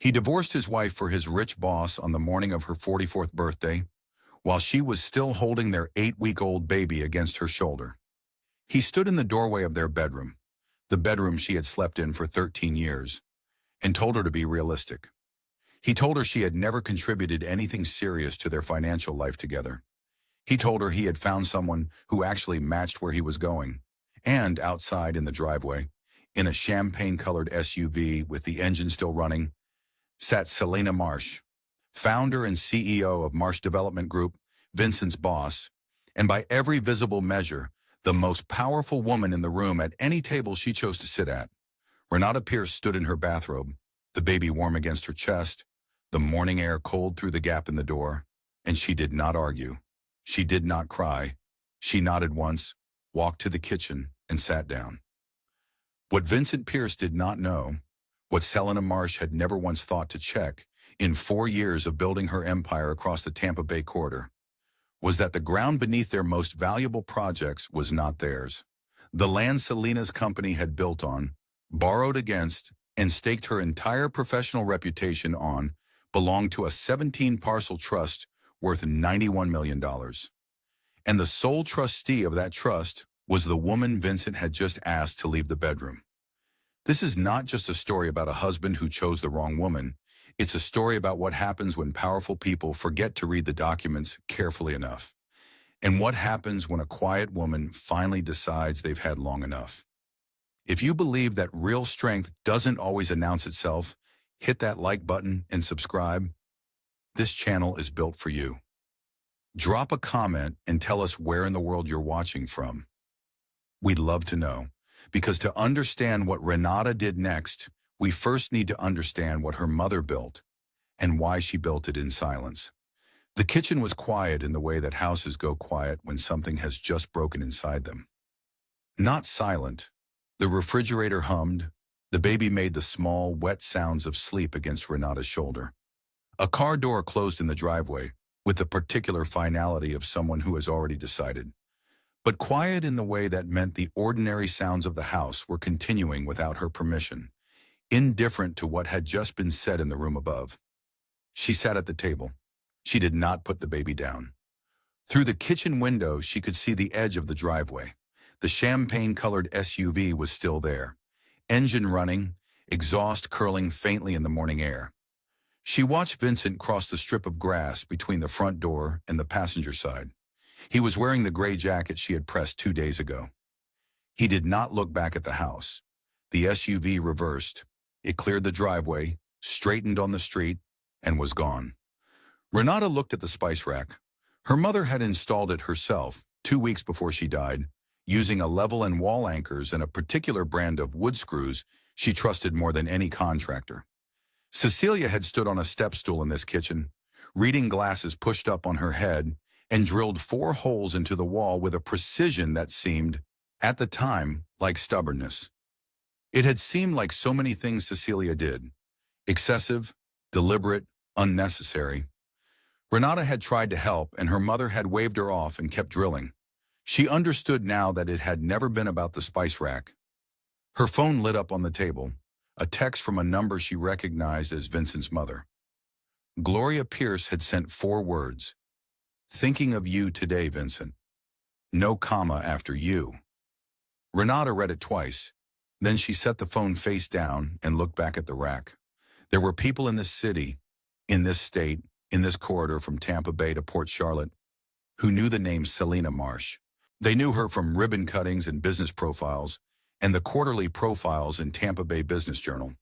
He divorced his wife for his rich boss on the morning of her 44th birthday, while she was still holding their 8-week-old baby against her shoulder. He stood in the doorway of their bedroom, the bedroom she had slept in for 13 years, and told her to be realistic. He told her she had never contributed anything serious to their financial life together. He told her he had found someone who actually matched where he was going, and outside in the driveway, in a champagne-colored SUV with the engine still running, sat Selena Marsh, founder and CEO of Marsh Development Group, Vincent's boss, and by every visible measure, the most powerful woman in the room at any table she chose to sit at. Renata Pierce stood in her bathrobe, the baby warm against her chest, the morning air cold through the gap in the door, and she did not argue. She did not cry. She nodded once, walked to the kitchen, and sat down. What Vincent Pierce did not know, what Selena Marsh had never once thought to check in 4 years of building her empire across the Tampa Bay corridor, was that the ground beneath their most valuable projects was not theirs. The land Selena's company had built on, borrowed against, and staked her entire professional reputation on belonged to a 17-parcel trust worth $91 million. And the sole trustee of that trust was the woman Vincent had just asked to leave the bedroom. This is not just a story about a husband who chose the wrong woman. It's a story about what happens when powerful people forget to read the documents carefully enough, and what happens when a quiet woman finally decides they've had long enough. If you believe that real strength doesn't always announce itself, hit that like button and subscribe. This channel is built for you. Drop a comment and tell us where in the world you're watching from. We'd love to know, because to understand what Renata did next, we first need to understand what her mother built and why she built it in silence. The kitchen was quiet in the way that houses go quiet when something has just broken inside them. Not silent. The refrigerator hummed. The baby made the small, wet sounds of sleep against Renata's shoulder. A car door closed in the driveway, with the particular finality of someone who has already decided. But quiet in the way that meant the ordinary sounds of the house were continuing without her permission, indifferent to what had just been said in the room above. She sat at the table. She did not put the baby down. Through the kitchen window, she could see the edge of the driveway. The champagne-colored SUV was still there, engine running, exhaust curling faintly in the morning air. She watched Vincent cross the strip of grass between the front door and the passenger side. He was wearing the gray jacket she had pressed 2 days ago. He did not look back at the house. The SUV reversed. It cleared the driveway, straightened on the street, and was gone. Renata looked at the spice rack. Her mother had installed it herself 2 weeks before she died, using a level and wall anchors and a particular brand of wood screws she trusted more than any contractor. Cecilia had stood on a step stool in this kitchen, reading glasses pushed up on her head, and drilled 4 holes into the wall with a precision that seemed, at the time, like stubbornness. It had seemed like so many things Cecilia did. Excessive, deliberate, unnecessary. Renata had tried to help, and her mother had waved her off and kept drilling. She understood now that it had never been about the spice rack. Her phone lit up on the table, a text from a number she recognized as Vincent's mother. Gloria Pierce had sent 4 words. "Thinking of you today, Vincent." No comma after you. Renata read it twice. Then she set the phone face down and looked back at the rack. There were people in this city, in this state, in this corridor from Tampa Bay to Port Charlotte, who knew the name Selena Marsh. They knew her from ribbon cuttings and business profiles, and the quarterly profiles in Tampa Bay Business Journal,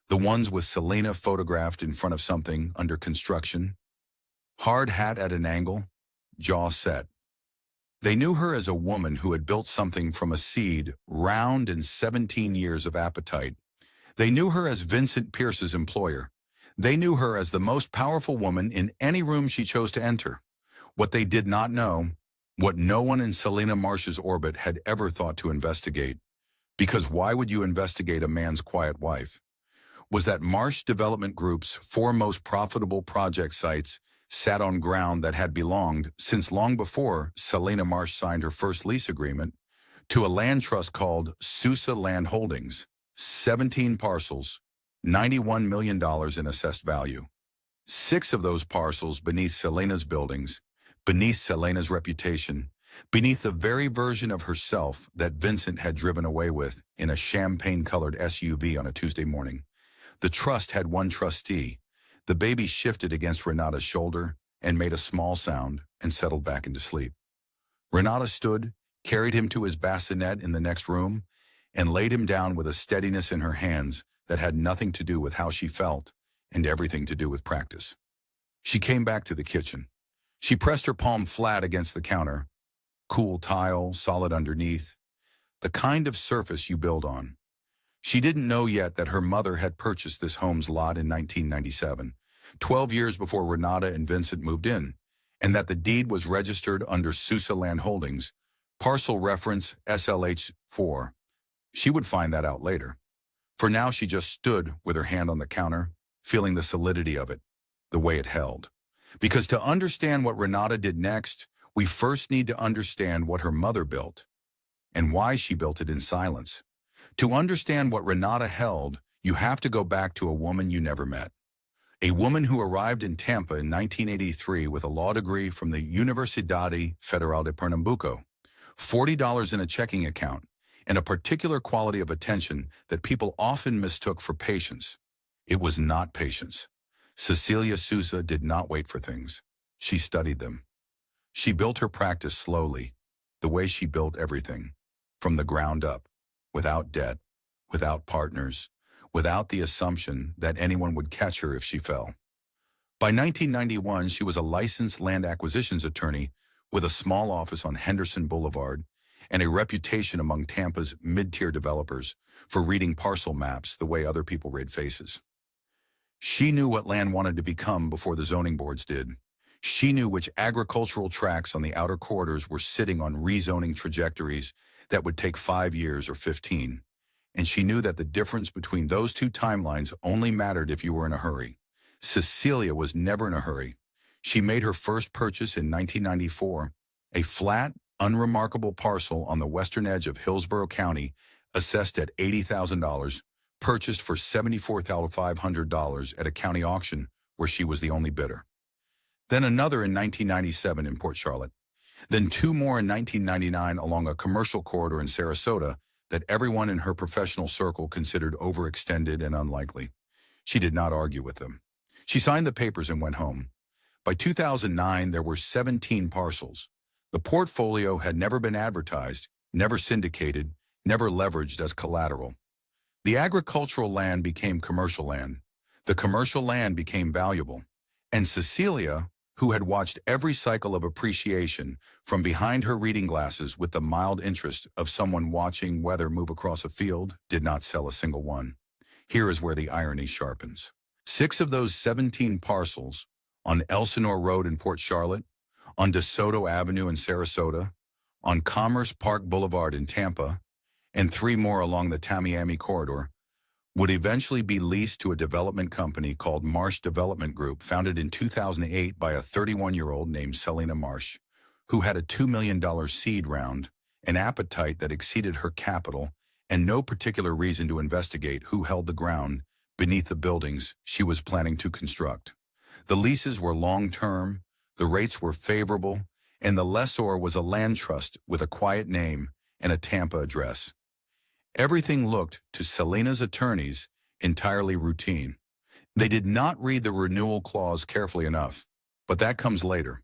the ones with Selena photographed in front of something under construction, hard hat at an angle, jaw set. They knew her as a woman who had built something from a seed, round in 17 years of appetite. They knew her as Vincent Pierce's employer. They knew her as the most powerful woman in any room she chose to enter. What they did not know, what no one in Selena Marsh's orbit had ever thought to investigate, because why would you investigate a man's quiet wife, was that Marsh Development Group's 4 most profitable project sites sat on ground that had belonged, since long before Selena Marsh signed her first lease agreement, to a land trust called Sousa Land Holdings. 17 parcels, $91 million in assessed value. 6 of those parcels beneath Selena's buildings, beneath Selena's reputation, beneath the very version of herself that Vincent had driven away with in a champagne-colored SUV on a Tuesday morning. The trust had one trustee. The baby shifted against Renata's shoulder and made a small sound and settled back into sleep. Renata stood, carried him to his bassinet in the next room, and laid him down with a steadiness in her hands that had nothing to do with how she felt and everything to do with practice. She came back to the kitchen. She pressed her palm flat against the counter. Cool tile, solid underneath. The kind of surface you build on. She didn't know yet that her mother had purchased this home's lot in 1997, 12 years before Renata and Vincent moved in, and that the deed was registered under Sousa Land Holdings, parcel reference SLH4. She would find that out later. For now, she just stood with her hand on the counter, feeling the solidity of it, the way it held. Because to understand what Renata did next, we first need to understand what her mother built, and why she built it in silence. To understand what Renata held, you have to go back to a woman you never met. A woman who arrived in Tampa in 1983 with a law degree from the Universidade Federal de Pernambuco, $40 in a checking account, and a particular quality of attention that people often mistook for patience. It was not patience. Cecilia Sousa did not wait for things. She studied them. She built her practice slowly, the way she built everything, from the ground up, without debt, without partners, without the assumption that anyone would catch her if she fell. By 1991, she was a licensed land acquisitions attorney with a small office on Henderson Boulevard and a reputation among Tampa's mid-tier developers for reading parcel maps the way other people read faces. She knew what land wanted to become before the zoning boards did. She knew which agricultural tracts on the outer corridors were sitting on rezoning trajectories that would take 5 years or 15. And she knew that the difference between those two timelines only mattered if you were in a hurry. Cecilia was never in a hurry. She made her first purchase in 1994, a flat, unremarkable parcel on the western edge of Hillsborough County, assessed at $80,000, purchased for $74,500 at a county auction where she was the only bidder. Then another in 1997 in Port Charlotte. Then 2 more in 1999 along a commercial corridor in Sarasota that everyone in her professional circle considered overextended and unlikely. She did not argue with them. She signed the papers and went home. By 2009, there were 17 parcels. The portfolio had never been advertised, never syndicated, never leveraged as collateral. The agricultural land became commercial land. The commercial land became valuable. And Cecilia, who had watched every cycle of appreciation from behind her reading glasses with the mild interest of someone watching weather move across a field, did not sell a single one. Here is where the irony sharpens. 6 of those 17 parcels on Elsinore Road in Port Charlotte, on DeSoto Avenue in Sarasota, on Commerce Park Boulevard in Tampa, and 3 more along the Tamiami corridor, would eventually be leased to a development company called Marsh Development Group, founded in 2008 by a 31-year-old named Selena Marsh, who had a $2 million seed round, an appetite that exceeded her capital, and no particular reason to investigate who held the ground beneath the buildings she was planning to construct. The leases were long-term, the rates were favorable, and the lessor was a land trust with a quiet name and a Tampa address. Everything looked, to Selena's attorneys, entirely routine. They did not read the renewal clause carefully enough, but that comes later.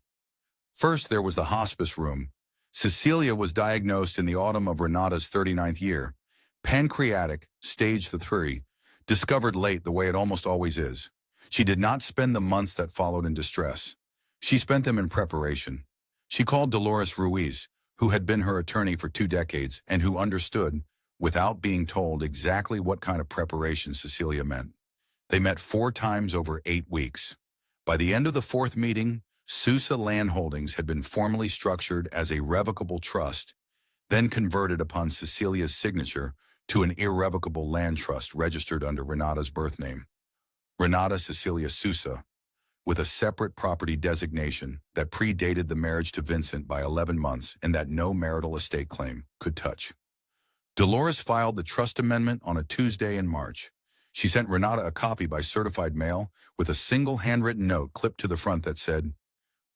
First, there was the hospice room. Cecilia was diagnosed in the autumn of Renata's 39th year. Pancreatic, stage 3, discovered late the way it almost always is. She did not spend the months that followed in distress. She spent them in preparation. She called Dolores Ruiz, who had been her attorney for 2 decades and who understood, without being told, exactly what kind of preparation Cecilia meant. They met 4 times over 8 weeks. By the end of the 4th meeting, Sousa Land Holdings had been formally structured as a revocable trust, then converted upon Cecilia's signature to an irrevocable land trust registered under Renata's birth name, Renata Cecilia Sousa, with a separate property designation that predated the marriage to Vincent by 11 months and that no marital estate claim could touch. Dolores filed the trust amendment on a Tuesday in March. She sent Renata a copy by certified mail with a single handwritten note clipped to the front that said,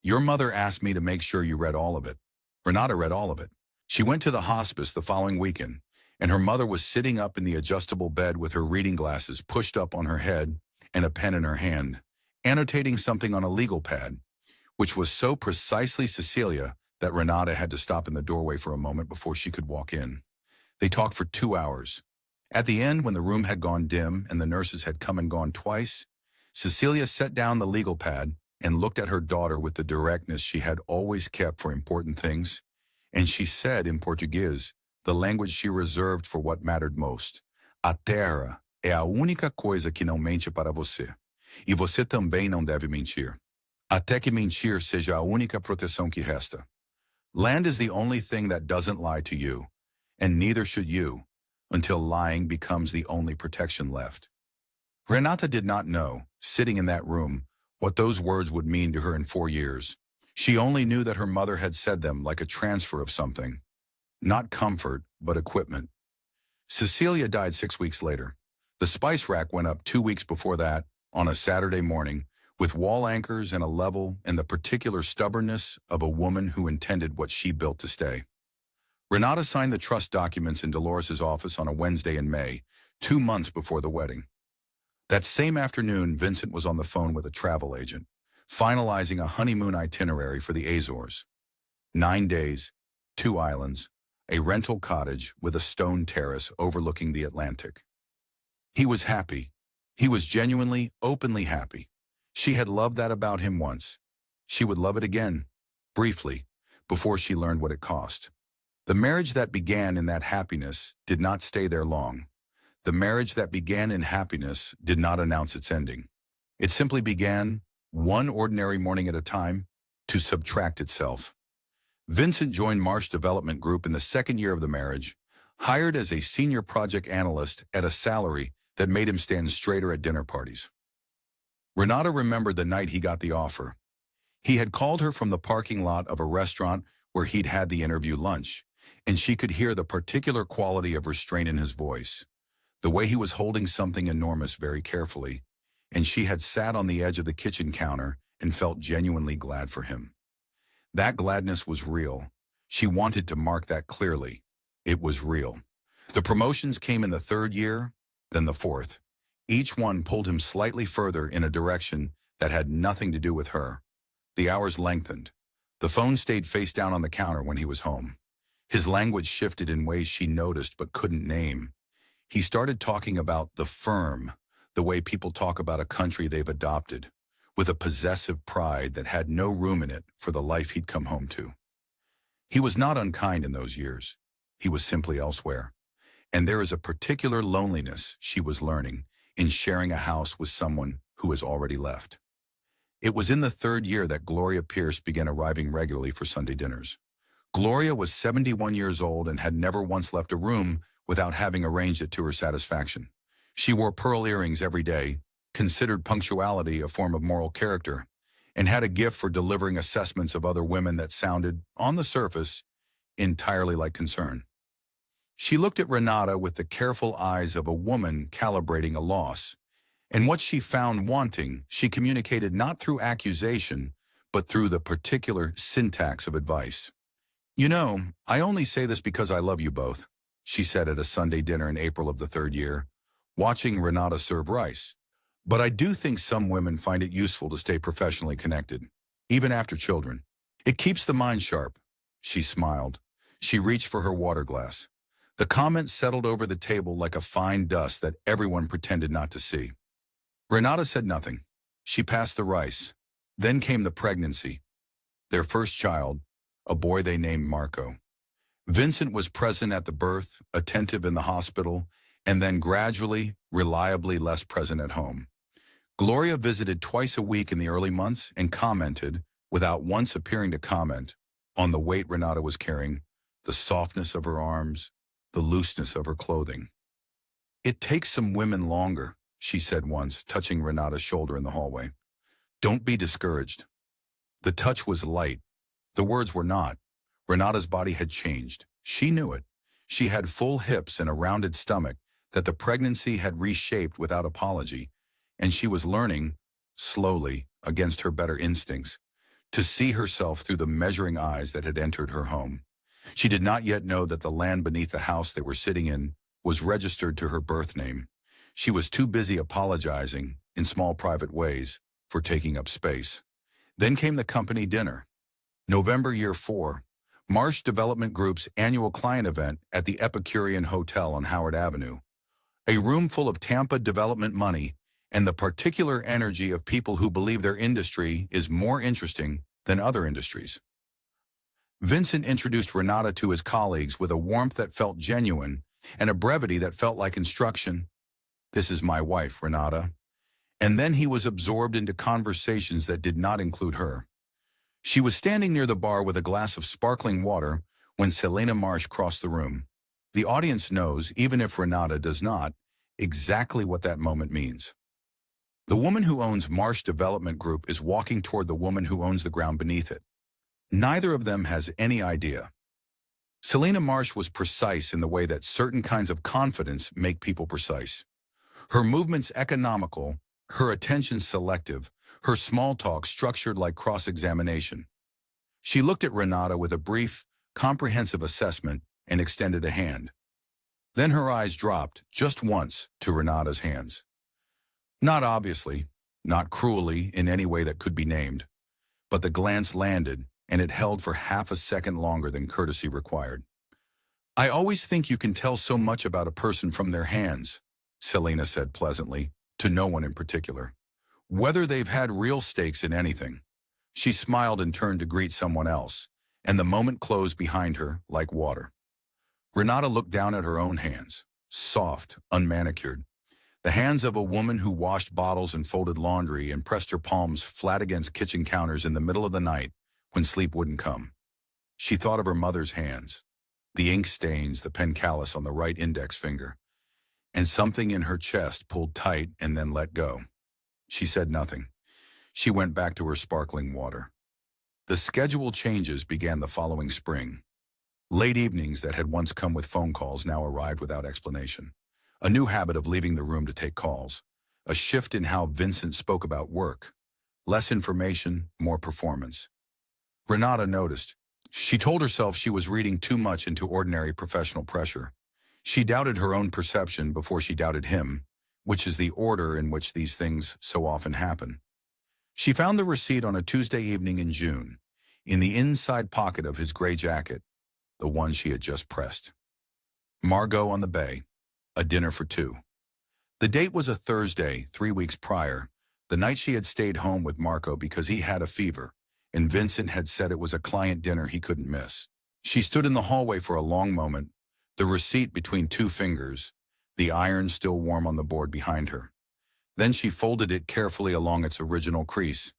"Your mother asked me to make sure you read all of it." Renata read all of it. She went to the hospice the following weekend, and her mother was sitting up in the adjustable bed with her reading glasses pushed up on her head and a pen in her hand, annotating something on a legal pad, which was so precisely Cecilia that Renata had to stop in the doorway for a moment before she could walk in. They talked for 2 hours. At the end, when the room had gone dim and the nurses had come and gone twice, Cecilia set down the legal pad and looked at her daughter with the directness she had always kept for important things, and she said in Portuguese, the language she reserved for what mattered most: "A terra é a única coisa que não mente para você, e você também não deve mentir, até que mentir seja a única proteção que resta. Land is the only thing that doesn't lie to you, and neither should you, until lying becomes the only protection left." Renata did not know, sitting in that room, what those words would mean to her in 4 years. She only knew that her mother had said them like a transfer of something. Not comfort, but equipment. Cecilia died 6 weeks later. The spice rack went up 2 weeks before that, on a Saturday morning, with wall anchors and a level and the particular stubbornness of a woman who intended what she built to stay. Renata signed the trust documents in Dolores's office on a Wednesday in May, 2 months before the wedding. That same afternoon, Vincent was on the phone with a travel agent, finalizing a honeymoon itinerary for the Azores. 9 days, 2 islands, a rental cottage with a stone terrace overlooking the Atlantic. He was happy. He was genuinely, openly happy. She had loved that about him once. She would love it again, briefly, before she learned what it cost. The marriage that began in that happiness did not stay there long. The marriage that began in happiness did not announce its ending. It simply began, one ordinary morning at a time, to subtract itself. Vincent joined Marsh Development Group in the second year of the marriage, hired as a senior project analyst at a salary that made him stand straighter at dinner parties. Renata remembered the night he got the offer. He had called her from the parking lot of a restaurant where he'd had the interview lunch, and she could hear the particular quality of restraint in his voice, the way he was holding something enormous very carefully, and she had sat on the edge of the kitchen counter and felt genuinely glad for him. That gladness was real. She wanted to mark that clearly. It was real. The promotions came in the 3rd year, then the 4th. Each one pulled him slightly further in a direction that had nothing to do with her. The hours lengthened. The phone stayed face down on the counter when he was home. His language shifted in ways she noticed but couldn't name. He started talking about the firm, the way people talk about a country they've adopted, with a possessive pride that had no room in it for the life he'd come home to. He was not unkind in those years. He was simply elsewhere. And there is a particular loneliness, she was learning, in sharing a house with someone who has already left. It was in the 3rd year that Gloria Pierce began arriving regularly for Sunday dinners. Gloria was 71 years old and had never once left a room without having arranged it to her satisfaction. She wore pearl earrings every day, considered punctuality a form of moral character, and had a gift for delivering assessments of other women that sounded, on the surface, entirely like concern. She looked at Renata with the careful eyes of a woman calibrating a loss, and what she found wanting, she communicated not through accusation, but through the particular syntax of advice. "You know, I only say this because I love you both," she said at a Sunday dinner in April of the 3rd year, watching Renata serve rice. "But I do think some women find it useful to stay professionally connected, even after children. It keeps the mind sharp." She smiled. She reached for her water glass. The comment settled over the table like a fine dust that everyone pretended not to see. Renata said nothing. She passed the rice. Then came the pregnancy. Their first child, a boy they named Marco. Vincent was present at the birth, attentive in the hospital, and then gradually, reliably less present at home. Gloria visited twice a week in the early months and commented, without once appearing to comment, on the weight Renata was carrying, the softness of her arms, the looseness of her clothing. "It takes some women longer," she said once, touching Renata's shoulder in the hallway. "Don't be discouraged." The touch was light. The words were not. Renata's body had changed. She knew it. She had full hips and a rounded stomach that the pregnancy had reshaped without apology, and she was learning, slowly, against her better instincts, to see herself through the measuring eyes that had entered her home. She did not yet know that the land beneath the house they were sitting in was registered to her birth name. She was too busy apologizing, in small private ways, for taking up space. Then came the company dinner. November year 4, Marsh Development Group's annual client event at the Epicurean Hotel on Howard Avenue. A room full of Tampa development money and the particular energy of people who believe their industry is more interesting than other industries. Vincent introduced Renata to his colleagues with a warmth that felt genuine and a brevity that felt like instruction. "This is my wife, Renata." And then he was absorbed into conversations that did not include her. She was standing near the bar with a glass of sparkling water when Selena Marsh crossed the room. The audience knows, even if Renata does not, exactly what that moment means. The woman who owns Marsh Development Group is walking toward the woman who owns the ground beneath it. Neither of them has any idea. Selena Marsh was precise in the way that certain kinds of confidence make people precise. Her movements economical, her attention selective, her small talk structured like cross-examination. She looked at Renata with a brief, comprehensive assessment and extended a hand. Then her eyes dropped, just once, to Renata's hands. Not obviously, not cruelly in any way that could be named, but the glance landed, and it held for half a second longer than courtesy required. "I always think you can tell so much about a person from their hands," Selena said pleasantly, to no one in particular. "Whether they've had real stakes in anything." She smiled and turned to greet someone else, and the moment closed behind her like water. Renata looked down at her own hands, soft, unmanicured. The hands of a woman who washed bottles and folded laundry and pressed her palms flat against kitchen counters in the middle of the night when sleep wouldn't come. She thought of her mother's hands, the ink stains, the pen callus on the right index finger, and something in her chest pulled tight and then let go. She said nothing. She went back to her sparkling water. The schedule changes began the following spring. Late evenings that had once come with phone calls now arrived without explanation. A new habit of leaving the room to take calls. A shift in how Vincent spoke about work. Less information, more performance. Renata noticed. She told herself she was reading too much into ordinary professional pressure. She doubted her own perception before she doubted him, which is the order in which these things so often happen. She found the receipt on a Tuesday evening in June, in the inside pocket of his gray jacket, the one she had just pressed. Margot on the Bay, a dinner for two. The date was a Thursday, 3 weeks prior, the night she had stayed home with Marco because he had a fever, and Vincent had said it was a client dinner he couldn't miss. She stood in the hallway for a long moment, the receipt between two fingers, the iron still warm on the board behind her. Then she folded it carefully along its original crease.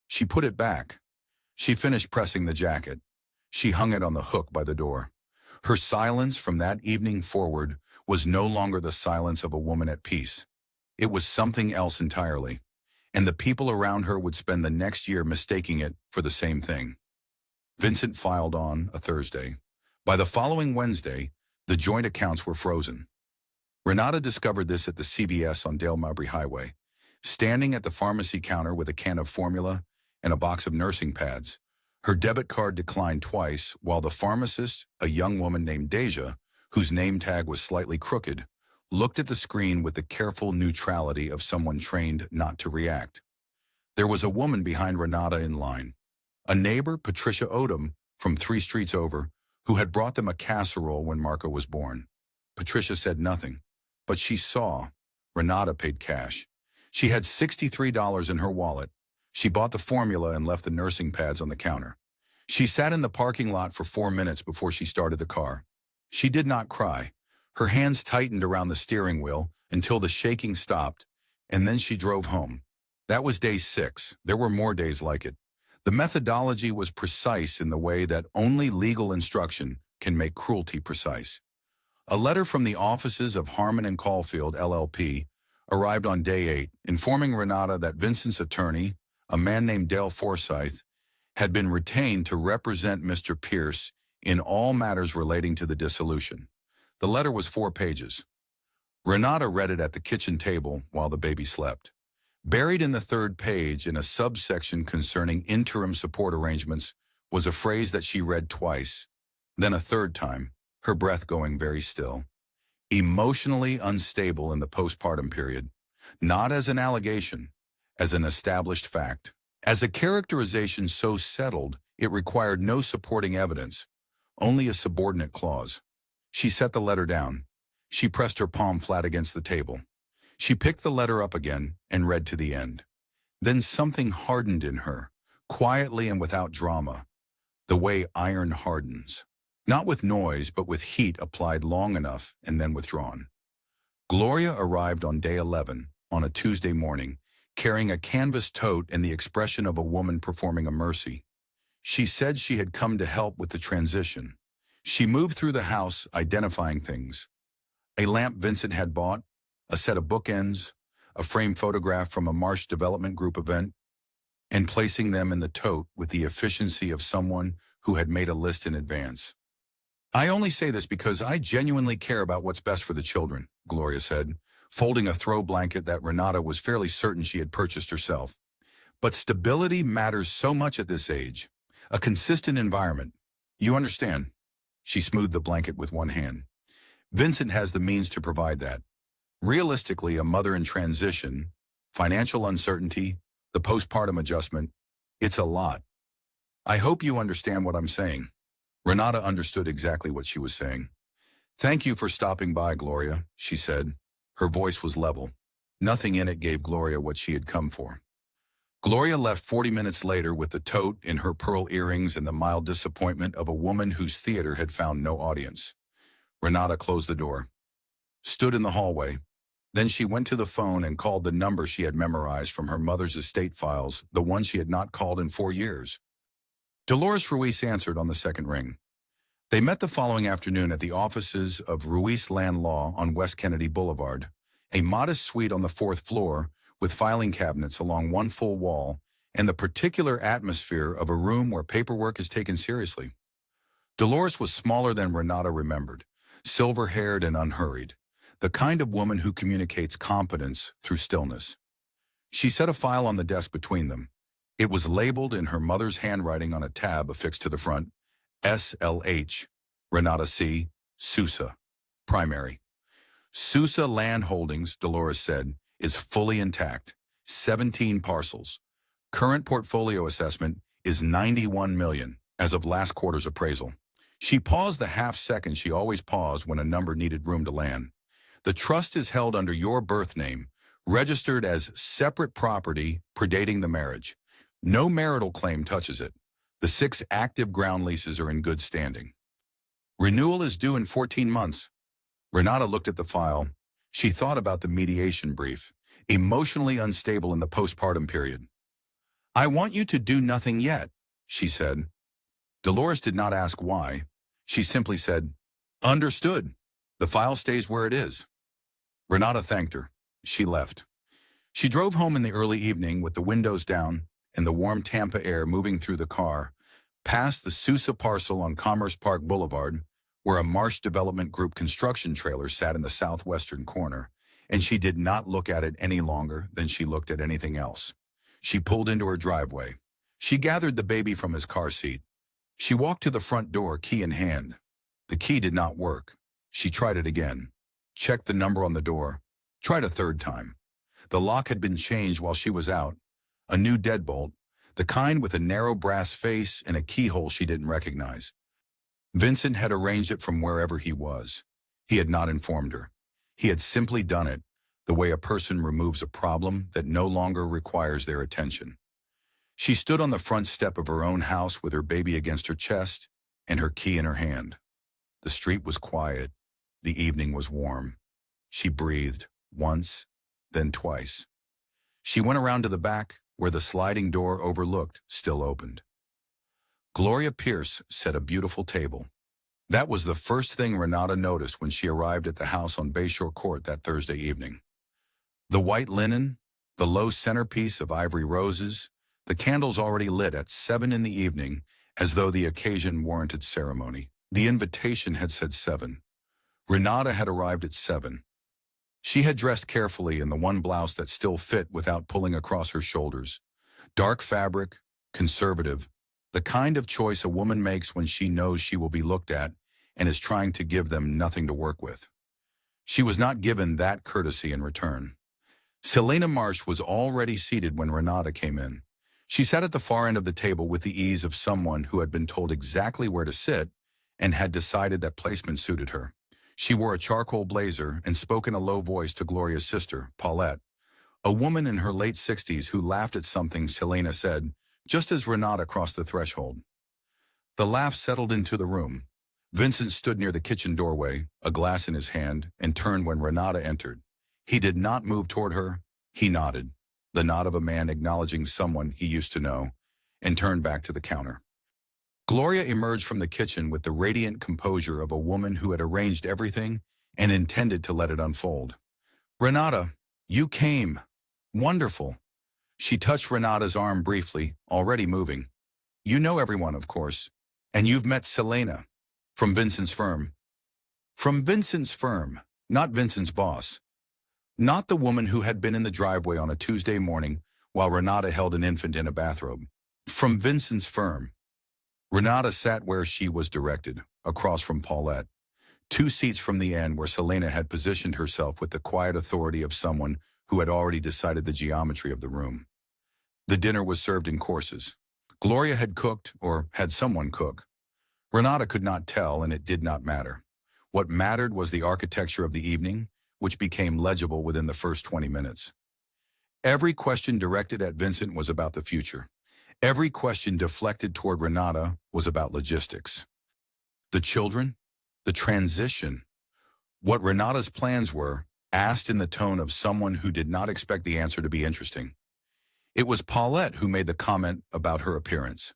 She put it back. She finished pressing the jacket. She hung it on the hook by the door. Her silence from that evening forward was no longer the silence of a woman at peace. It was something else entirely, and the people around her would spend the next year mistaking it for the same thing. Vincent filed on a Thursday. By the following Wednesday, the joint accounts were frozen. Renata discovered this at the CVS on Dale Mowbray Highway, standing at the pharmacy counter with a can of formula and a box of nursing pads. Her debit card declined twice, while the pharmacist, a young woman named Deja, whose name tag was slightly crooked, looked at the screen with the careful neutrality of someone trained not to react. There was a woman behind Renata in line, a neighbor, Patricia Odom, from 3 streets over, who had brought them a casserole when Marco was born. Patricia said nothing, but she saw. Renata paid cash. She had $63 in her wallet. She bought the formula and left the nursing pads on the counter. She sat in the parking lot for 4 minutes before she started the car. She did not cry. Her hands tightened around the steering wheel until the shaking stopped, and then she drove home. That was day 6. There were more days like it. The methodology was precise in the way that only legal instruction can make cruelty precise. A letter from the offices of Harmon and Caulfield, LLP, arrived on day 8, informing Renata that Vincent's attorney, a man named Dale Forsyth, had been retained to represent Mr. Pierce in all matters relating to the dissolution. The letter was 4 pages. Renata read it at the kitchen table while the baby slept. Buried in the third page in a subsection concerning interim support arrangements was a phrase that she read twice, then a third time, her breath going very still. Emotionally unstable in the postpartum period, not as an allegation, as an established fact. As a characterization so settled, it required no supporting evidence, only a subordinate clause. She set the letter down. She pressed her palm flat against the table. She picked the letter up again and read to the end. Then something hardened in her, quietly and without drama, the way iron hardens. Not with noise, but with heat applied long enough and then withdrawn. Gloria arrived on day 11, on a Tuesday morning, carrying a canvas tote and the expression of a woman performing a mercy. She said she had come to help with the transition. She moved through the house, identifying things. A lamp Vincent had bought, a set of bookends, a framed photograph from a Marsh Development Group event, and placing them in the tote with the efficiency of someone who had made a list in advance. "I only say this because I genuinely care about what's best for the children," Gloria said, folding a throw blanket that Renata was fairly certain she had purchased herself. "But stability matters so much at this age. A consistent environment. You understand?" She smoothed the blanket with one hand. "Vincent has the means to provide that. Realistically, a mother in transition, financial uncertainty, the postpartum adjustment, it's a lot. I hope you understand what I'm saying." Renata understood exactly what she was saying. "Thank you for stopping by, Gloria," she said. Her voice was level. Nothing in it gave Gloria what she had come for. Gloria left 40 minutes later with the tote in her pearl earrings and the mild disappointment of a woman whose theater had found no audience. Renata closed the door, stood in the hallway. Then she went to the phone and called the number she had memorized from her mother's estate files, the one she had not called in 4 years. Dolores Ruiz answered on the second ring. They met the following afternoon at the offices of Ruiz Land Law on West Kennedy Boulevard, a modest suite on the 4th floor with filing cabinets along one full wall and the particular atmosphere of a room where paperwork is taken seriously. Dolores was smaller than Renata remembered, silver-haired and unhurried, the kind of woman who communicates competence through stillness. She set a file on the desk between them. It was labeled in her mother's handwriting on a tab affixed to the front, SLH, Renata C., Sousa, primary. Sousa Land Holdings, Dolores said, is fully intact, 17 parcels. Current portfolio assessment is $91 million as of last quarter's appraisal. She paused the half second she always paused when a number needed room to land. The trust is held under your birth name, registered as separate property predating the marriage. No marital claim touches it. The 6 active ground leases are in good standing. Renewal is due in 14 months. Renata looked at the file. She thought about the mediation brief, emotionally unstable in the postpartum period. "I want you to do nothing yet," she said. Dolores did not ask why. She simply said, "Understood. The file stays where it is." Renata thanked her. She left. She drove home in the early evening with the windows down and the warm Tampa air moving through the car, past the Sousa parcel on Commerce Park Boulevard, where a Marsh Development Group construction trailer sat in the southwestern corner, and she did not look at it any longer than she looked at anything else. She pulled into her driveway. She gathered the baby from his car seat. She walked to the front door, key in hand. The key did not work. She tried it again. Checked the number on the door. Tried a third time. The lock had been changed while she was out. A new deadbolt, the kind with a narrow brass face and a keyhole she didn't recognize. Vincent had arranged it from wherever he was. He had not informed her. He had simply done it, the way a person removes a problem that no longer requires their attention. She stood on the front step of her own house with her baby against her chest and her key in her hand. The street was quiet. The evening was warm. She breathed, once, then twice. She went around to the back, where the sliding door overlooked still opened. Gloria Pierce set a beautiful table. That was the first thing Renata noticed when she arrived at the house on Bayshore Court that Thursday evening. The white linen, the low centerpiece of ivory roses, the candles already lit at 7 in the evening, as though the occasion warranted ceremony. The invitation had said 7. Renata had arrived at 7. She had dressed carefully in the one blouse that still fit without pulling across her shoulders. Dark fabric, conservative, the kind of choice a woman makes when she knows she will be looked at and is trying to give them nothing to work with. She was not given that courtesy in return. Selena Marsh was already seated when Renata came in. She sat at the far end of the table with the ease of someone who had been told exactly where to sit and had decided that placement suited her. She wore a charcoal blazer and spoke in a low voice to Gloria's sister, Paulette, a woman in her late 60s who laughed at something Selena said, just as Renata crossed the threshold. The laugh settled into the room. Vincent stood near the kitchen doorway, a glass in his hand, and turned when Renata entered. He did not move toward her. He nodded, the nod of a man acknowledging someone he used to know, and turned back to the counter. Gloria emerged from the kitchen with the radiant composure of a woman who had arranged everything and intended to let it unfold. "Renata, you came. Wonderful." She touched Renata's arm briefly, already moving. "You know everyone, of course. And you've met Selena. From Vincent's firm." From Vincent's firm, not Vincent's boss. Not the woman who had been in the driveway on a Tuesday morning while Renata held an infant in a bathrobe. From Vincent's firm. Renata sat where she was directed, across from Paulette, 2 seats from the end where Selena had positioned herself with the quiet authority of someone who had already decided the geometry of the room. The dinner was served in courses. Gloria had cooked, or had someone cook. Renata could not tell, and it did not matter. What mattered was the architecture of the evening, which became legible within the first 20 minutes. Every question directed at Vincent was about the future. Every question deflected toward Renata was about logistics. The children, the transition, what Renata's plans were, asked in the tone of someone who did not expect the answer to be interesting. It was Paulette who made the comment about her appearance.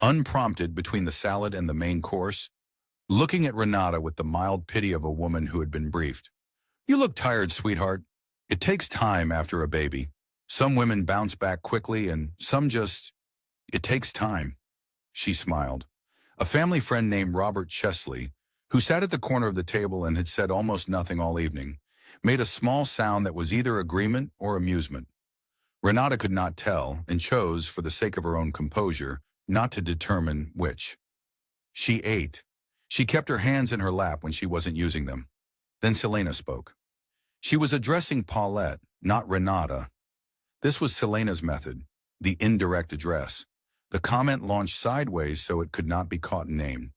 Unprompted between the salad and the main course, looking at Renata with the mild pity of a woman who had been briefed. "You look tired, sweetheart. It takes time after a baby. Some women bounce back quickly and some just... It takes time." She smiled. A family friend named Robert Chesley, who sat at the corner of the table and had said almost nothing all evening, made a small sound that was either agreement or amusement. Renata could not tell and chose, for the sake of her own composure, not to determine which. She ate. She kept her hands in her lap when she wasn't using them. Then Selena spoke. She was addressing Paulette, not Renata. This was Selena's method, the indirect address. The comment launched sideways so it could not be caught and named.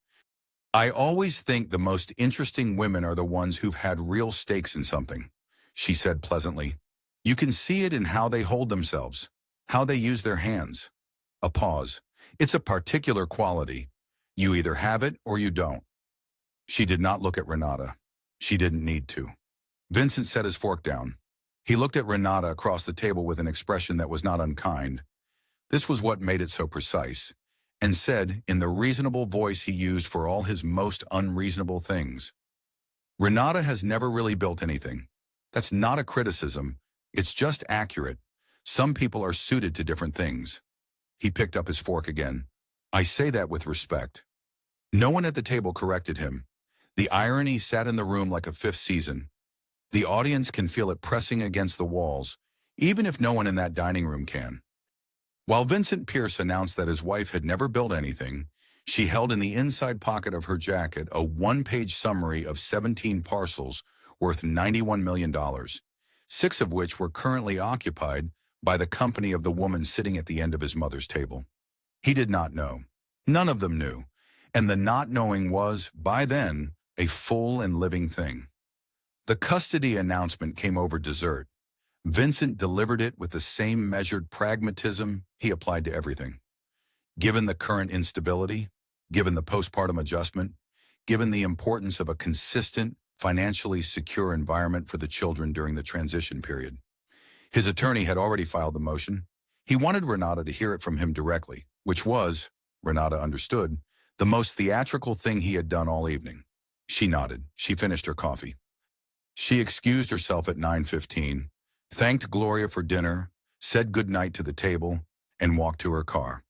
"I always think the most interesting women are the ones who've had real stakes in something," she said pleasantly. "You can see it in how they hold themselves, how they use their hands." A pause. "It's a particular quality. You either have it or you don't." She did not look at Renata. She didn't need to. Vincent set his fork down. He looked at Renata across the table with an expression that was not unkind. This was what made it so precise, and said, in the reasonable voice he used for all his most unreasonable things, "Renata has never really built anything. That's not a criticism. It's just accurate. Some people are suited to different things." He picked up his fork again. "I say that with respect." No one at the table corrected him. The irony sat in the room like a fifth season. The audience can feel it pressing against the walls, even if no one in that dining room can. While Vincent Pierce announced that his wife had never built anything, she held in the inside pocket of her jacket a 1-page summary of 17 parcels worth $91 million, 6 of which were currently occupied by the company of the woman sitting at the end of his mother's table. He did not know. None of them knew. And the not knowing was, by then, a full and living thing. The custody announcement came over dessert. Vincent delivered it with the same measured pragmatism he applied to everything. Given the current instability, given the postpartum adjustment, given the importance of a consistent, financially secure environment for the children during the transition period. His attorney had already filed the motion. He wanted Renata to hear it from him directly, which was, Renata understood, the most theatrical thing he had done all evening. She nodded. She finished her coffee. She excused herself at 9:15, thanked Gloria for dinner, said goodnight to the table, and walked to her car.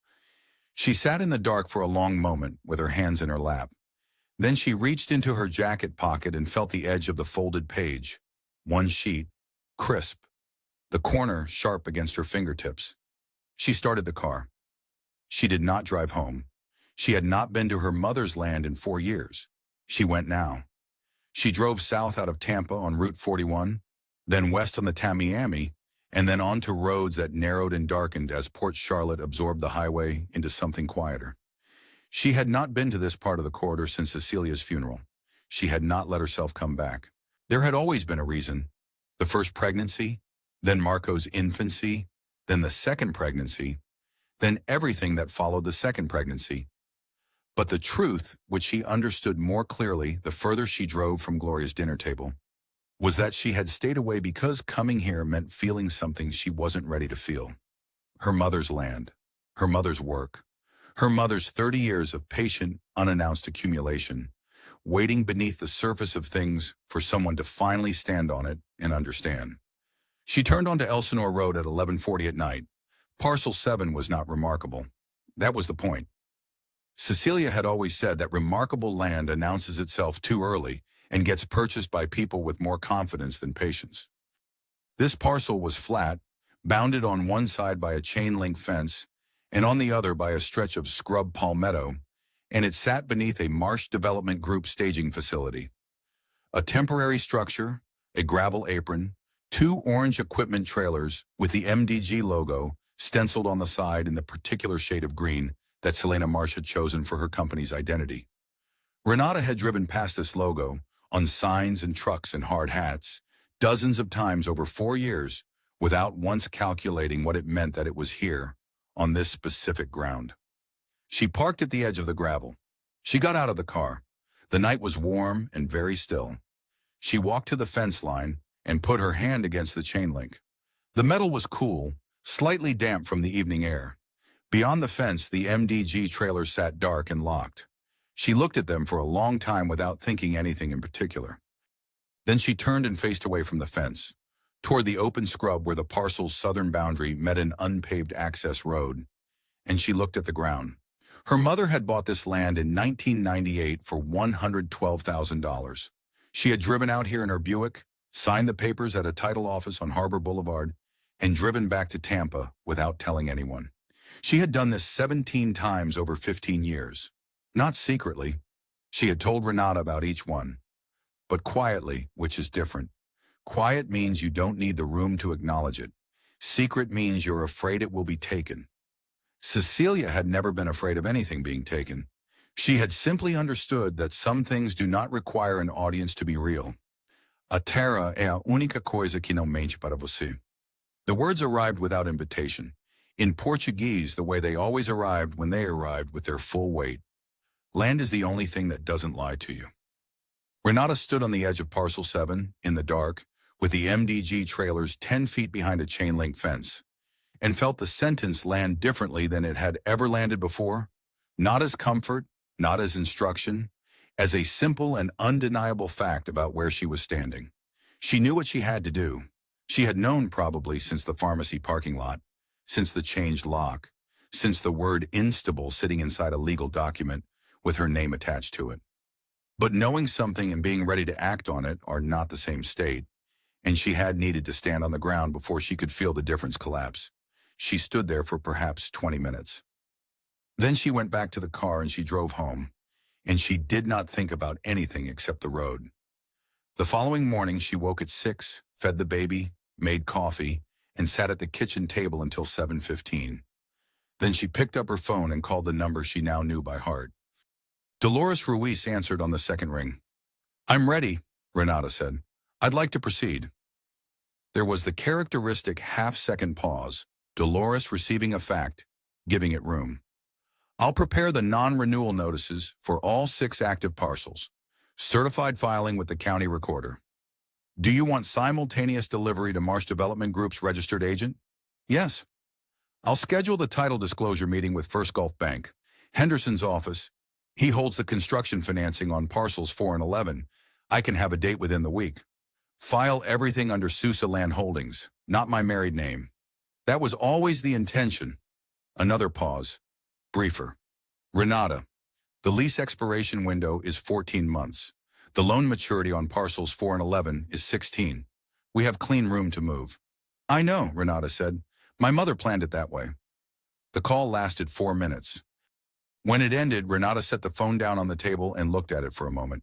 She sat in the dark for a long moment with her hands in her lap. Then she reached into her jacket pocket and felt the edge of the folded page. one sheet, crisp, the corner sharp against her fingertips. She started the car. She did not drive home. She had not been to her mother's land in 4 years. She went now. She drove south out of Tampa on Route 41, then west on the Tamiami, and then onto roads that narrowed and darkened as Port Charlotte absorbed the highway into something quieter. She had not been to this part of the corridor since Cecilia's funeral. She had not let herself come back. There had always been a reason. The first pregnancy, then Marco's infancy, then the second pregnancy, then everything that followed the second pregnancy. But the truth, which she understood more clearly the further she drove from Gloria's dinner table, was that she had stayed away because coming here meant feeling something she wasn't ready to feel. Her mother's land, her mother's work, her mother's 30 years of patient, unannounced accumulation, waiting beneath the surface of things for someone to finally stand on it and understand. She turned onto Elsinore Road at 11:40 at night. Parcel 7 was not remarkable. That was the point. Cecilia had always said that remarkable land announces itself too early and gets purchased by people with more confidence than patience. This parcel was flat, bounded on one side by a chain-link fence and on the other by a stretch of scrub palmetto, and it sat beneath a Marsh Development Group staging facility. A temporary structure, a gravel apron, 2 orange equipment trailers with the MDG logo stenciled on the side in the particular shade of green that Selena Marsh had chosen for her company's identity. Renata had driven past this logo, on signs and trucks and hard hats, dozens of times over 4 years, without once calculating what it meant that it was here, on this specific ground. She parked at the edge of the gravel. She got out of the car. The night was warm and very still. She walked to the fence line and put her hand against the chain link. The metal was cool, slightly damp from the evening air. Beyond the fence, the MDG trailers sat dark and locked. She looked at them for a long time without thinking anything in particular. Then she turned and faced away from the fence, toward the open scrub where the parcel's southern boundary met an unpaved access road, and she looked at the ground. Her mother had bought this land in 1998 for $112,000. She had driven out here in her Buick, signed the papers at a title office on Harbor Boulevard, and driven back to Tampa without telling anyone. She had done this 17 times over 15 years. Not secretly. She had told Renata about each one. But quietly, which is different. Quiet means you don't need the room to acknowledge it. Secret means you're afraid it will be taken. Cecilia had never been afraid of anything being taken. She had simply understood that some things do not require an audience to be real. A terra é a única coisa que não mente para você. The words arrived without invitation. In Portuguese, the way they always arrived when they arrived with their full weight. Land is the only thing that doesn't lie to you. Renata stood on the edge of Parcel 7, in the dark, with the MDG trailers 10 feet behind a chain-link fence, and felt the sentence land differently than it had ever landed before, not as comfort, not as instruction, as a simple and undeniable fact about where she was standing. She knew what she had to do. She had known probably since the pharmacy parking lot, since the changed lock, since the word instable sitting inside a legal document with her name attached to it. But knowing something and being ready to act on it are not the same state, and she had needed to stand on the ground before she could feel the difference collapse. She stood there for perhaps 20 minutes. Then she went back to the car and she drove home, and she did not think about anything except the road. The following morning, she woke at 6, fed the baby, made coffee, and sat at the kitchen table until 7:15. Then she picked up her phone and called the number she now knew by heart. Dolores Ruiz answered on the second ring. "I'm ready," Renata said. "I'd like to proceed." There was the characteristic half-second pause, Dolores receiving a fact, giving it room. "I'll prepare the non-renewal notices for all 6 active parcels. Certified filing with the county recorder. Do you want simultaneous delivery to Marsh Development Group's registered agent?" "Yes." "I'll schedule the title disclosure meeting with First Gulf Bank, Henderson's office. He holds the construction financing on parcels 4 and 11. I can have a date within the week. File everything under Sousa Land Holdings, not my married name." That was always the intention. Another pause. Briefer. "Renata, the lease expiration window is 14 months. The loan maturity on parcels 4 and 11 is 16. We have clean room to move. I know, Renata said. My mother planned it that way. The call lasted 4 minutes. When it ended, Renata set the phone down on the table and looked at it for a moment.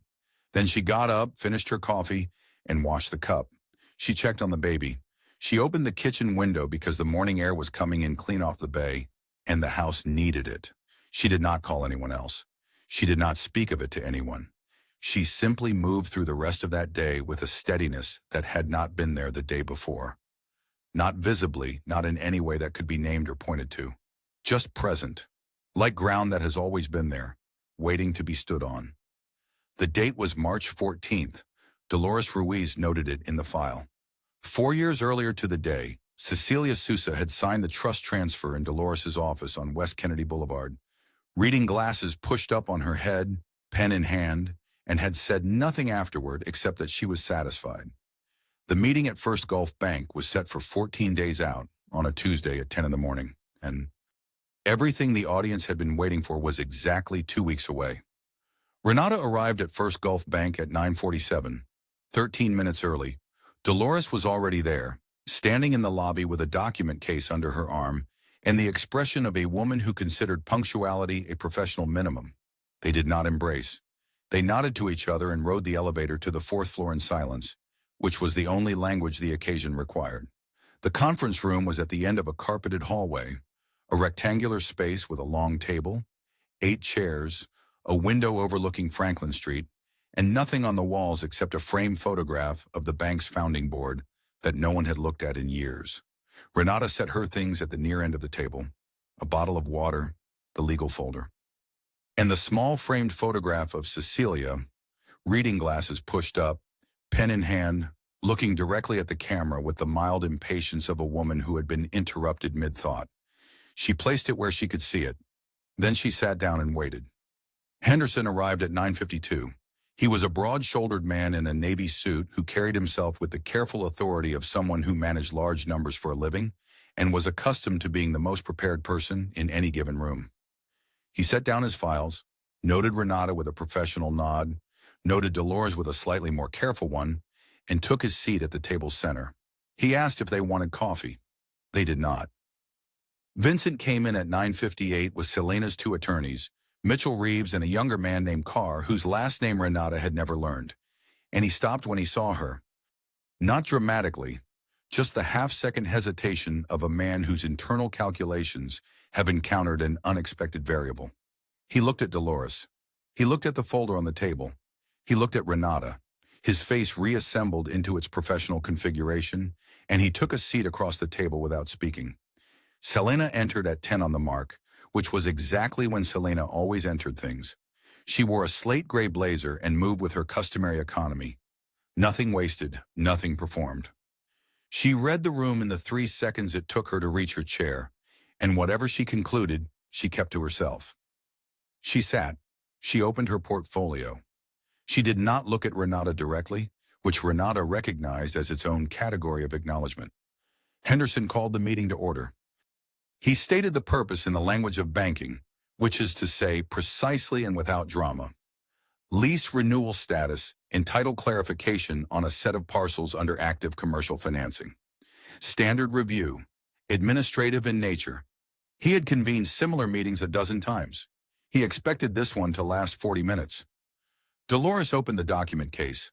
Then she got up, finished her coffee, and washed the cup. She checked on the baby. She opened the kitchen window because the morning air was coming in clean off the bay, and the house needed it. She did not call anyone else. She did not speak of it to anyone. She simply moved through the rest of that day with a steadiness that had not been there the day before. Not visibly, not in any way that could be named or pointed to. Just present, like ground that has always been there, waiting to be stood on. The date was March 14th. Dolores Ruiz noted it in the file. 4 years earlier to the day, Cecilia Sousa had signed the trust transfer in Dolores's office on West Kennedy Boulevard, reading glasses pushed up on her head, pen in hand, and had said nothing afterward except that she was satisfied. The meeting at First Gulf Bank was set for 14 days out on a Tuesday at 10 in the morning, and everything the audience had been waiting for was exactly 2 weeks away. Renata arrived at First Gulf Bank at 9:47, 13 minutes early. Dolores was already there, standing in the lobby with a document case under her arm and the expression of a woman who considered punctuality a professional minimum. They did not embrace. They nodded to each other and rode the elevator to the 4th floor in silence, which was the only language the occasion required. The conference room was at the end of a carpeted hallway, a rectangular space with a long table, 8 chairs, a window overlooking Franklin Street, and nothing on the walls except a framed photograph of the bank's founding board that no one had looked at in years. Renata set her things at the near end of the table, a bottle of water, the legal folder, and the small framed photograph of Cecilia, reading glasses pushed up, pen in hand, looking directly at the camera with the mild impatience of a woman who had been interrupted mid-thought. She placed it where she could see it. Then she sat down and waited. Henderson arrived at 9:52. He was a broad-shouldered man in a navy suit who carried himself with the careful authority of someone who managed large numbers for a living and was accustomed to being the most prepared person in any given room. He set down his files, noted Renata with a professional nod, noted Dolores with a slightly more careful one, and took his seat at the table's center. He asked if they wanted coffee. They did not. Vincent came in at 9:58 with Selena's 2 attorneys, Mitchell Reeves and a younger man named Carr, whose last name Renata had never learned, and he stopped when he saw her. Not dramatically, just the half-second hesitation of a man whose internal calculations have encountered an unexpected variable. He looked at Dolores. He looked at the folder on the table. He looked at Renata. His face reassembled into its professional configuration, and he took a seat across the table without speaking. Selena entered at 10 on the mark, which was exactly when Selena always entered things. She wore a slate gray blazer and moved with her customary economy. Nothing wasted, nothing performed. She read the room in the 3 seconds it took her to reach her chair, and whatever she concluded, she kept to herself. She sat. She opened her portfolio. She did not look at Renata directly, which Renata recognized as its own category of acknowledgement. Henderson called the meeting to order. He stated the purpose in the language of banking, which is to say precisely and without drama. Lease renewal status and title clarification on a set of parcels under active commercial financing. Standard review, administrative in nature. He had convened similar meetings a dozen times. He expected this one to last 40 minutes. Dolores opened the document case.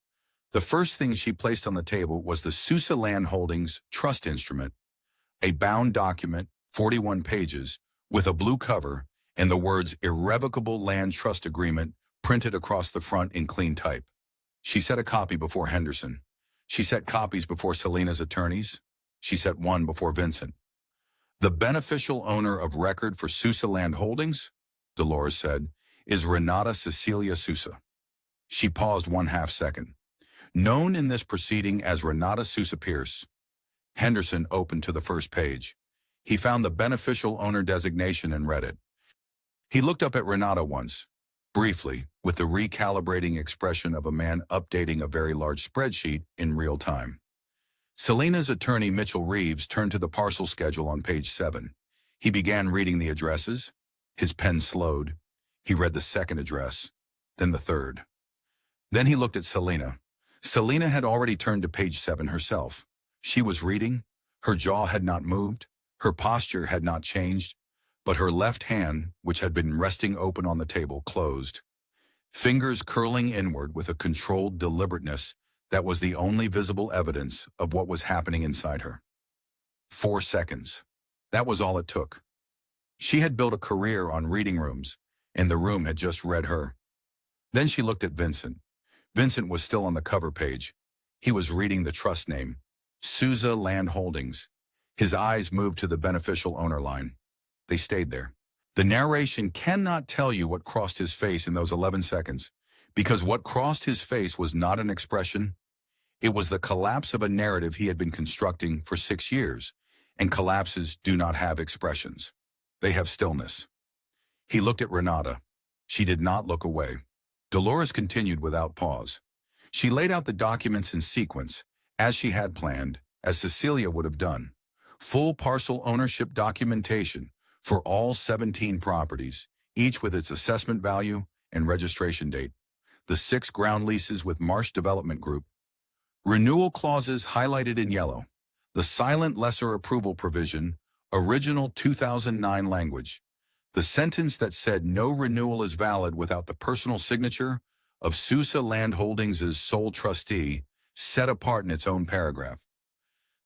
The first thing she placed on the table was the Sousa Land Holdings trust instrument, a bound document, 41 pages, with a blue cover and the words Irrevocable Land Trust Agreement printed across the front in clean type. She set a copy before Henderson. She set copies before Selena's attorneys. She set one before Vincent. The beneficial owner of record for Sousa Land Holdings, Dolores said, is Renata Cecilia Sousa. She paused 1/2 second. Known in this proceeding as Renata Sousa Pierce. Henderson opened to the first page. He found the beneficial owner designation and read it. He looked up at Renata once, briefly, with the recalibrating expression of a man updating a very large spreadsheet in real time. Selena's attorney, Mitchell Reeves, turned to the parcel schedule on page 7. He began reading the addresses. His pen slowed. He read the second address, then the third. Then he looked at Selena. Selena had already turned to page 7 herself. She was reading. Her jaw had not moved. Her posture had not changed. But her left hand, which had been resting open on the table, closed. Fingers curling inward with a controlled deliberateness that was the only visible evidence of what was happening inside her. 4 seconds. That was all it took. She had built a career on reading rooms, and the room had just read her. Then she looked at Vincent. Vincent was still on the cover page. He was reading the trust name, Sousa Land Holdings. His eyes moved to the beneficial owner line. They stayed there. The narration cannot tell you what crossed his face in those 11 seconds, because what crossed his face was not an expression. It was the collapse of a narrative he had been constructing for 6 years, and collapses do not have expressions. They have stillness. He looked at Renata. She did not look away. Dolores continued without pause. She laid out the documents in sequence, as she had planned, as Cecilia would have done. Full parcel ownership documentation for all 17 properties, each with its assessment value and registration date. The 6 ground leases with Marsh Development Group. Renewal clauses highlighted in yellow. The silent lesser approval provision, original 2009 language. The sentence that said no renewal is valid without the personal signature of Sousa Land Holdings' sole trustee, set apart in its own paragraph.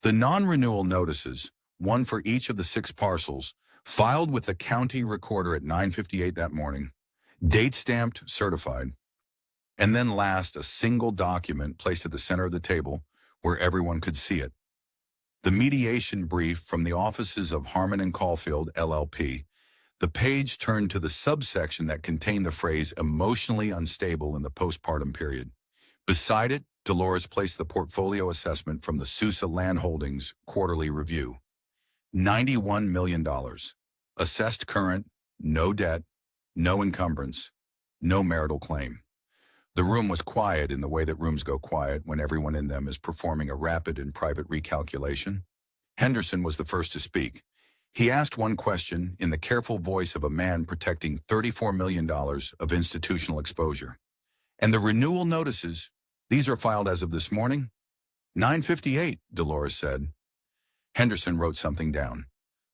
The non-renewal notices, one for each of the 6 parcels, filed with the county recorder at 9:58 that morning, date-stamped, certified. And then last, a single document placed at the center of the table where everyone could see it. The mediation brief from the offices of Harmon and Caulfield, LLP. The page turned to the subsection that contained the phrase emotionally unstable in the postpartum period. Beside it, Dolores placed the portfolio assessment from the Sousa Land Holdings quarterly review. $91 million. Assessed current, no debt, no encumbrance, no marital claim. The room was quiet in the way that rooms go quiet when everyone in them is performing a rapid and private recalculation. Henderson was the first to speak. He asked one question in the careful voice of a man protecting $34 million of institutional exposure. And the renewal notices, these are filed as of this morning? 9:58, Dolores said. Henderson wrote something down.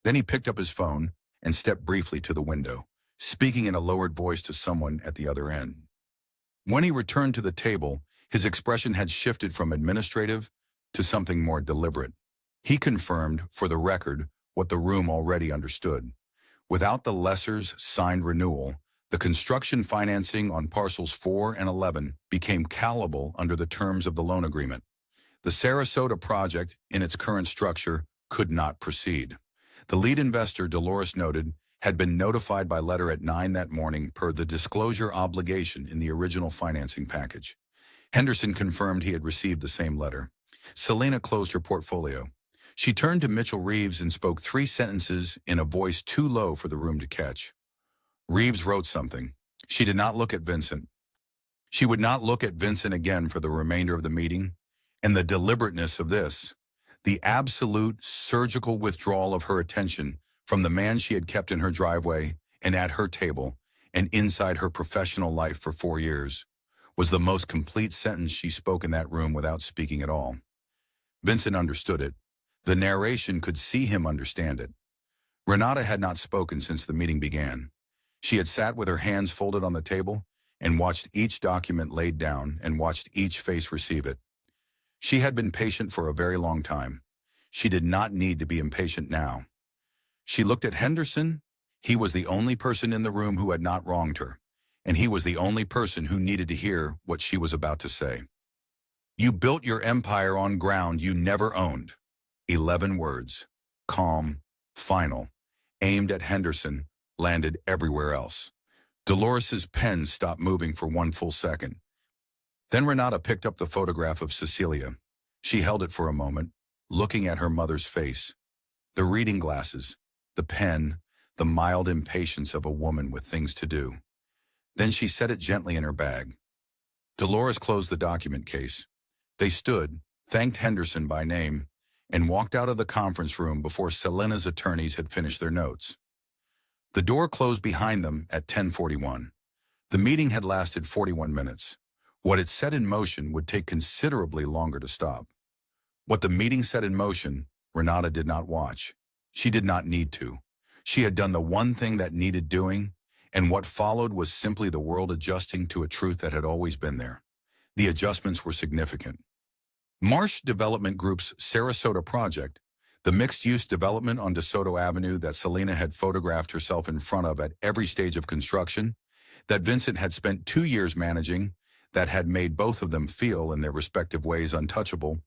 Then he picked up his phone and stepped briefly to the window, speaking in a lowered voice to someone at the other end. When he returned to the table, his expression had shifted from administrative to something more deliberate. He confirmed, for the record, what the room already understood. Without the lessor's signed renewal, the construction financing on parcels 4 and 11 became callable under the terms of the loan agreement. The Sarasota project, in its current structure, could not proceed. The lead investor, Dolores noted, had been notified by letter at 9 that morning per the disclosure obligation in the original financing package. Henderson confirmed he had received the same letter. Selena closed her portfolio. She turned to Mitchell Reeves and spoke 3 sentences in a voice too low for the room to catch. Reeves wrote something. She did not look at Vincent. She would not look at Vincent again for the remainder of the meeting, and the deliberateness of this, the absolute surgical withdrawal of her attention from the man she had kept in her driveway and at her table and inside her professional life for 4 years, was the most complete sentence she spoke in that room without speaking at all. Vincent understood it. The narration could see him understand it. Renata had not spoken since the meeting began. She had sat with her hands folded on the table and watched each document laid down and watched each face receive it. She had been patient for a very long time. She did not need to be impatient now. She looked at Henderson. He was the only person in the room who had not wronged her, and he was the only person who needed to hear what she was about to say. You built your empire on ground you never owned. 11 words, calm, final, aimed at Henderson, landed everywhere else. Dolores's pen stopped moving for 1 full second. Then Renata picked up the photograph of Cecilia. She held it for a moment, looking at her mother's face. The reading glasses, the pen, the mild impatience of a woman with things to do. Then she set it gently in her bag. Dolores closed the document case. They stood, thanked Henderson by name, and walked out of the conference room before Selena's attorneys had finished their notes. The door closed behind them at 10:41. The meeting had lasted 41 minutes. What it set in motion would take considerably longer to stop. What the meeting set in motion, Renata did not watch. She did not need to. She had done the one thing that needed doing, and what followed was simply the world adjusting to a truth that had always been there. The adjustments were significant. Marsh Development Group's Sarasota project, the mixed-use development on DeSoto Avenue that Selena had photographed herself in front of at every stage of construction, that Vincent had spent 2 years managing, that had made both of them feel, in their respective ways, untouchable,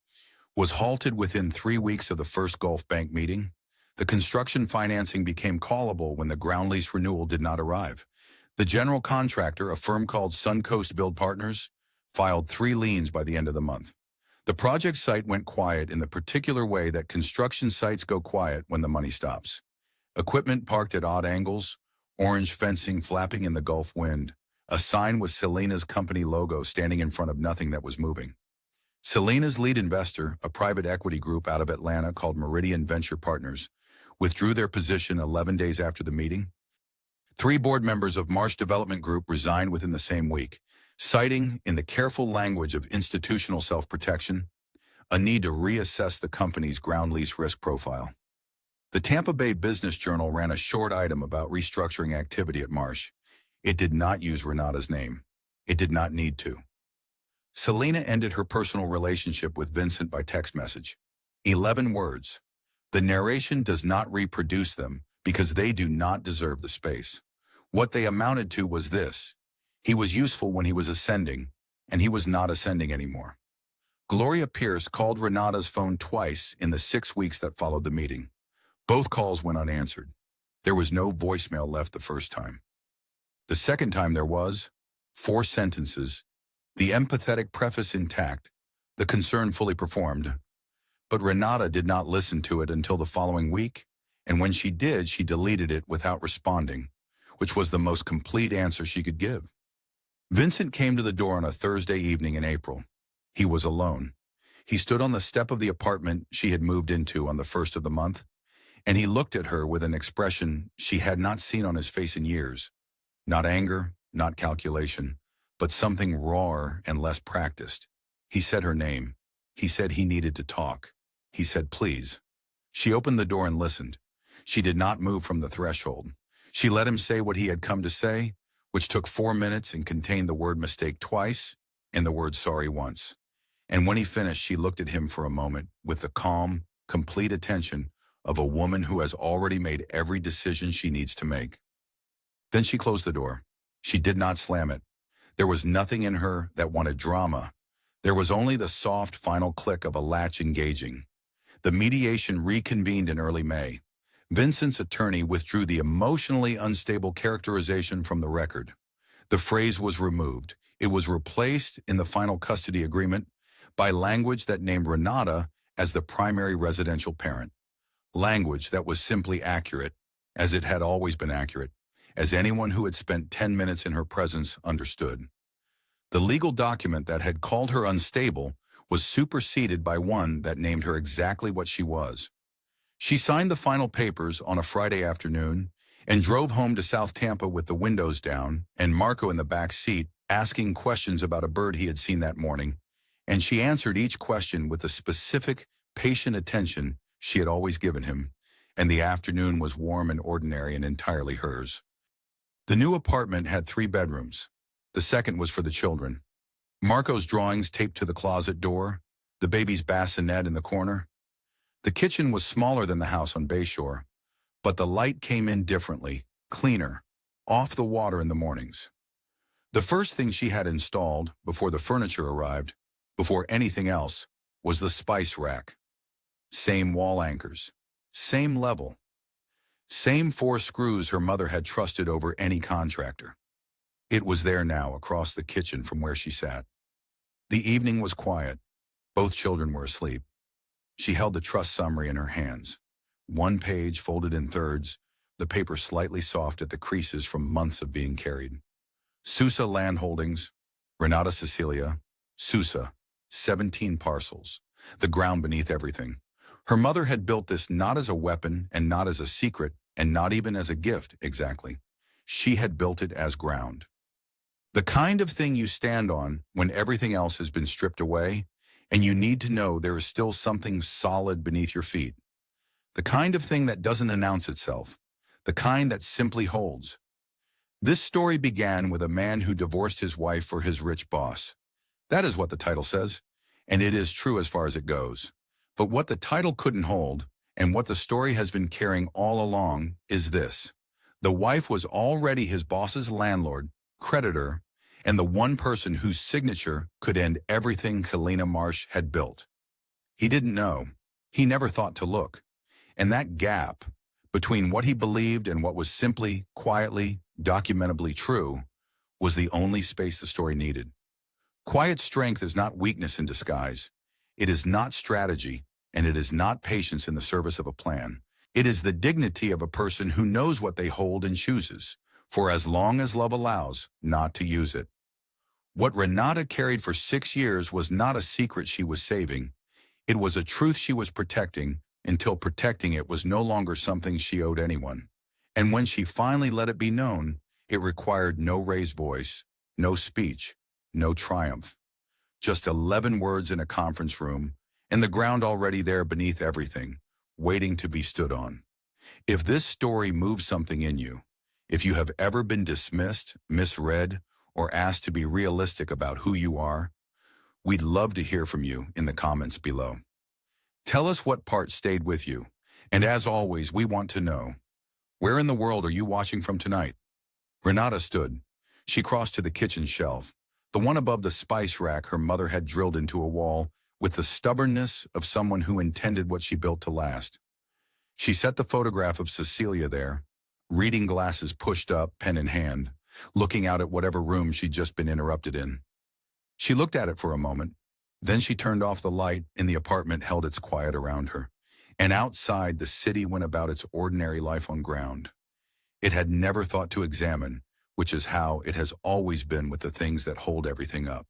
was halted within 3 weeks of the first Gulf Bank meeting. The construction financing became callable when the ground lease renewal did not arrive. The general contractor, a firm called Suncoast Build Partners, filed 3 liens by the end of the month. The project site went quiet in the particular way that construction sites go quiet when the money stops. Equipment parked at odd angles, orange fencing flapping in the Gulf wind, a sign with Selena's company logo standing in front of nothing that was moving. Selena's lead investor, a private equity group out of Atlanta called Meridian Venture Partners, withdrew their position 11 days after the meeting. 3 board members of Marsh Development Group resigned within the same week, citing, in the careful language of institutional self-protection, a need to reassess the company's ground lease risk profile. The Tampa Bay Business Journal ran a short item about restructuring activity at Marsh. It did not use Renata's name. It did not need to. Selena ended her personal relationship with Vincent by text message. 11 words. The narration does not reproduce them because they do not deserve the space. What they amounted to was this: he was useful when he was ascending, and he was not ascending anymore. Gloria Pierce called Renata's phone twice in the 6 weeks that followed the meeting. Both calls went unanswered. There was no voicemail left the first time. The second time there was 4 sentences, the empathetic preface intact, the concern fully performed. But Renata did not listen to it until the following week, and when she did, she deleted it without responding, which was the most complete answer she could give. Vincent came to the door on a Thursday evening in April. He was alone. He stood on the step of the apartment she had moved into on the first of the month, and he looked at her with an expression she had not seen on his face in years. Not anger, not calculation, but something rawer and less practiced. He said her name. He said he needed to talk. He said, please. She opened the door and listened. She did not move from the threshold. She let him say what he had come to say, which took 4 minutes and contained the word mistake twice and the word sorry once. And when he finished, she looked at him for a moment with the calm, complete attention of a woman who has already made every decision she needs to make. Then she closed the door. She did not slam it. There was nothing in her that wanted drama. There was only the soft final click of a latch engaging. The mediation reconvened in early May. Vincent's attorney withdrew the emotionally unstable characterization from the record. The phrase was removed. It was replaced in the final custody agreement by language that named Renata as the primary residential parent. Language that was simply accurate, as it had always been accurate, as anyone who had spent 10 minutes in her presence understood. The legal document that had called her unstable was superseded by one that named her exactly what she was. She signed the final papers on a Friday afternoon and drove home to South Tampa with the windows down and Marco in the back seat asking questions about a bird he had seen that morning, and she answered each question with the specific, patient attention she had always given him, and the afternoon was warm and ordinary and entirely hers. The new apartment had 3 bedrooms. The second was for the children. Marco's drawings taped to the closet door, the baby's bassinet in the corner. The kitchen was smaller than the house on Bayshore, but the light came in differently, cleaner, off the water in the mornings. The first thing she had installed, before the furniture arrived, before anything else, was the spice rack. Same wall anchors, same level, same 4 screws her mother had trusted over any contractor. It was there now, across the kitchen from where she sat. The evening was quiet. Both children were asleep. She held the trust summary in her hands. 1 page folded in thirds, the paper slightly soft at the creases from months of being carried. Sousa Land Holdings, Renata Cecilia, Sousa, 17 parcels, the ground beneath everything. Her mother had built this not as a weapon and not as a secret and not even as a gift, exactly. She had built it as ground. The kind of thing you stand on when everything else has been stripped away and you need to know there is still something solid beneath your feet. The kind of thing that doesn't announce itself, the kind that simply holds. This story began with a man who divorced his wife for his rich boss. That is what the title says, and it is true as far as it goes. But what the title couldn't hold, and what the story has been carrying all along, is this. The wife was already his boss's landlord, creditor, and the one person whose signature could end everything Helena Marsh had built. He didn't know. He never thought to look. And that gap between what he believed and what was simply, quietly, documentably true was the only space the story needed. Quiet strength is not weakness in disguise. It is not strategy, and it is not patience in the service of a plan. It is the dignity of a person who knows what they hold and chooses, for as long as love allows, not to use it. What Renata carried for 6 years was not a secret she was saving. It was a truth she was protecting, until protecting it was no longer something she owed anyone. And when she finally let it be known, it required no raised voice, no speech, no triumph. Just 11 words in a conference room, and the ground already there beneath everything, waiting to be stood on. If this story moves something in you, if you have ever been dismissed, misread, or asked to be realistic about who you are, we'd love to hear from you in the comments below. Tell us what part stayed with you, and as always, we want to know, where in the world are you watching from tonight? Renata stood. She crossed to the kitchen shelf, the one above the spice rack her mother had drilled into a wall, with the stubbornness of someone who intended what she built to last. She set the photograph of Cecilia there, reading glasses pushed up, pen in hand, looking out at whatever room she'd just been interrupted in. She looked at it for a moment. Then she turned off the light, and the apartment held its quiet around her. And outside, the city went about its ordinary life on ground it had never thought to examine, which is how it has always been with the things that hold everything up.